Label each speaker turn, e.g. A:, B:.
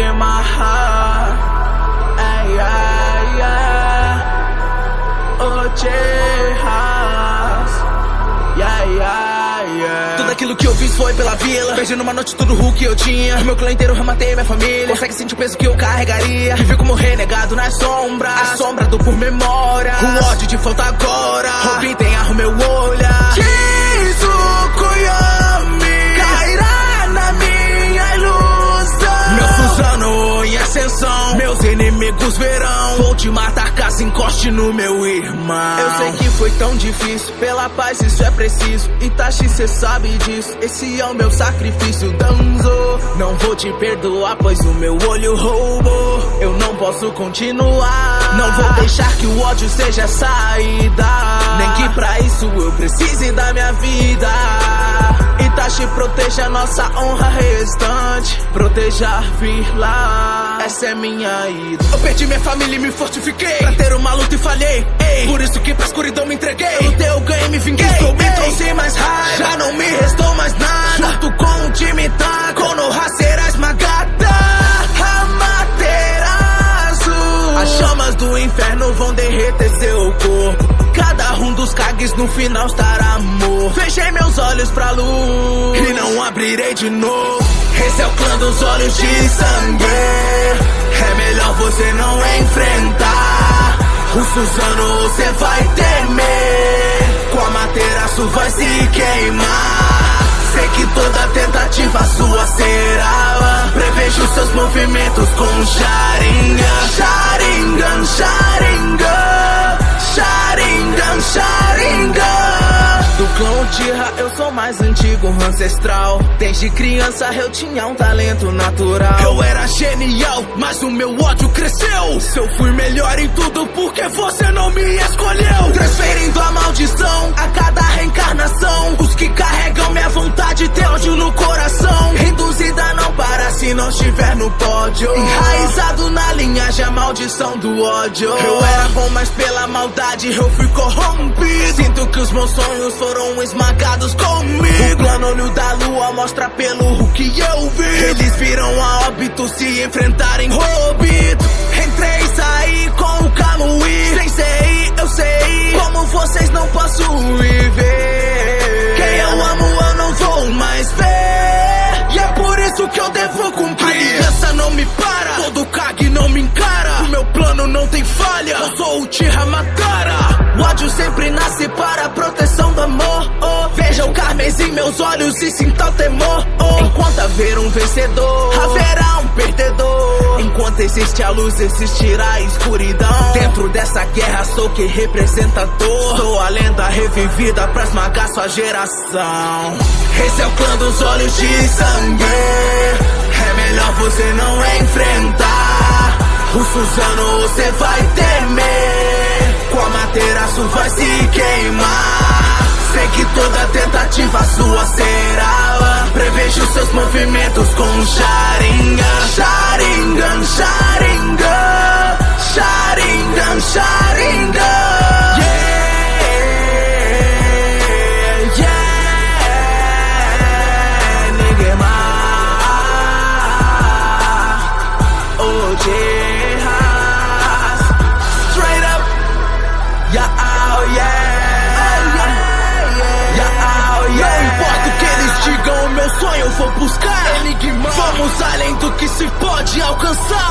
A: in my heart. Ay, ay, ay. Ojejas. Yeah, yeah, yeah.
B: Tudo aquilo que eu fiz foi pela vila. Perdi numa noite tudo o que eu tinha. O meu clã inteiro rematei minha família. Consegue sentir o peso que eu carregaria. Vivi como renegado nas sombras, assombrado por memória. O ódio de falta agora. Robin tem arro meu olhar.
A: Cairá na minha ilusão.
B: Meu Suzano em ascensão. Meus inimigos verão. Vou te matar caso encoste no meu irmão.
A: Eu sei que foi tão difícil. Pela paz isso é preciso. Itachi cê sabe disso. Esse é o meu sacrifício, Danzo.
B: Não vou te perdoar pois o meu olho roubou.
A: Eu não posso continuar.
B: Não vou deixar que o ódio seja a saída.
A: Nem que pra isso eu precise da minha vida. Itachi proteja nossa honra restante. Proteja a vila. Essa é minha ida.
B: Eu perdi minha família e me fortifiquei pra ter uma luta e falhei. Ei, por isso que pra escuridão me entreguei.
A: Eu lutei, eu ganhei, me vinguei.
B: Estou me trouxe mais raiva.
A: Já não me restou mais nada.
B: Junto com o time tá.
A: Konoha será esmagada. Amaterasu.
B: As chamas do inferno vão derreter seu corpo.
A: Cada um dos Kages no final estará morto.
B: Fechei meus olhos pra luz
A: e não abrirei de novo.
B: Esse é o clã dos olhos de sangue.
A: É melhor você não enfrentar.
B: O Suzano você vai temer.
A: Com a Amaterasu vai se queimar. Sei que toda tentativa sua será. Prevejo seus movimentos com Sharingan. Sharingan, Sharingan. Sharingan, Sharingan.
B: Do clã Uchiha eu sou mais antigo, ancestral. Desde criança eu tinha um talento natural.
A: Eu era genial, mas o meu ódio cresceu.
B: Se eu fui melhor em tudo, porque você não me escolheu?
A: Transferindo a maldição a cada reencarnação. Os que carregam minha vontade têm ódio no coração. Induzida não para se não estiver no pódio. Enraizado na linhagem a maldição do ódio.
B: Eu era bom, mas pela maldade eu fui corrompido.
A: Sinto que os meus sonhos foram esmagados comigo.
B: O plano olho da lua mostra pelo que eu vi.
A: Eles viram a óbito se enfrentarem Obito.
B: Entrei e saí com o Kamui.
A: Sensei, eu sei como vocês não posso viver.
B: Quem eu amo eu não vou mais ver.
A: E é por isso que eu devo cumprir.
B: A aliança não me para,
A: todo Kage não me encara.
B: o meu plano não tem falha.
A: Eu sou o Uchiha Madara. O ódio sempre nasce para a proteção do amor. Veja o carmesim em meus olhos e sinta o temor.
B: Enquanto haver um vencedor,
A: haverá um perdedor.
B: Enquanto existe a luz, existirá a escuridão.
A: Dentro dessa guerra sou quem representa a dor.
B: Sou a lenda revivida pra esmagar sua geração.
A: Esse é o clã dos olhos de sangue. É melhor você não enfrentar.
B: O Suzano você vai temer.
A: Com a Amaterasu vai se queimar. Sei que toda tentativa sua será. Prevejo seus movimentos com Sharingan. Sharingan, Sharingan. Sharingan, Sharingan.
B: Eu vou buscar.
A: Enigma.
B: Vamos além do que se pode alcançar.